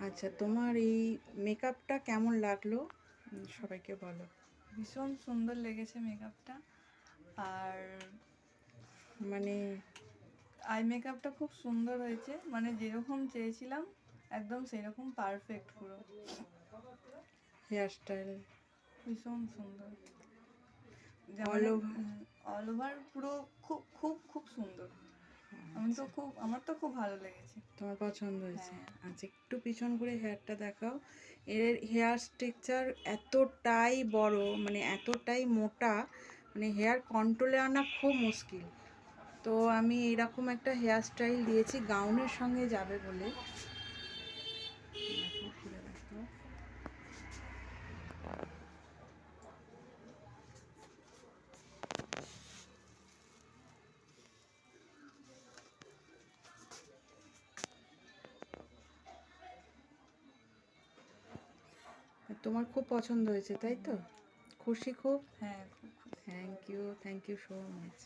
আচ্ছা, তোমার এই মেকআপটা কেমন লাগলো সবাইকে বলো। ভীষণ সুন্দর লেগেছে মেকআপটা। আর মানে আই মেকআপটা খুব সুন্দর হয়েছে, মানে যেরকম চেয়েছিলাম একদম সেরকম পারফেক্ট পুরো। হেয়ার স্টাইল ভীষণ সুন্দর, অল যেমন ওভার। অল ওভার পুরো খুব খুব খুব সুন্দর। আমার তো খুব ভালো লেগেছে। তোমার পছন্দ হয়েছে? হ্যাঁ। আচ্ছা, একটু পিছন করে হেয়ারটা দেখাও। এর হেয়ার স্ট্রাকচার এতটাই বড়, মানে এতটাই মোটা, মানে হেয়ার কন্ট্রোলে আনা খুব মুশকিল। তো আমি এরকম একটা হেয়ার স্টাইল দিয়েছি গাউনের সঙ্গে যাবে বলে। দেখো, ঘুরে দেখো। তোমার খুব পছন্দ হয়েছে তাই তো? খুশি খুব? হ্যাঁ, খুব খুশি। Thank you so much.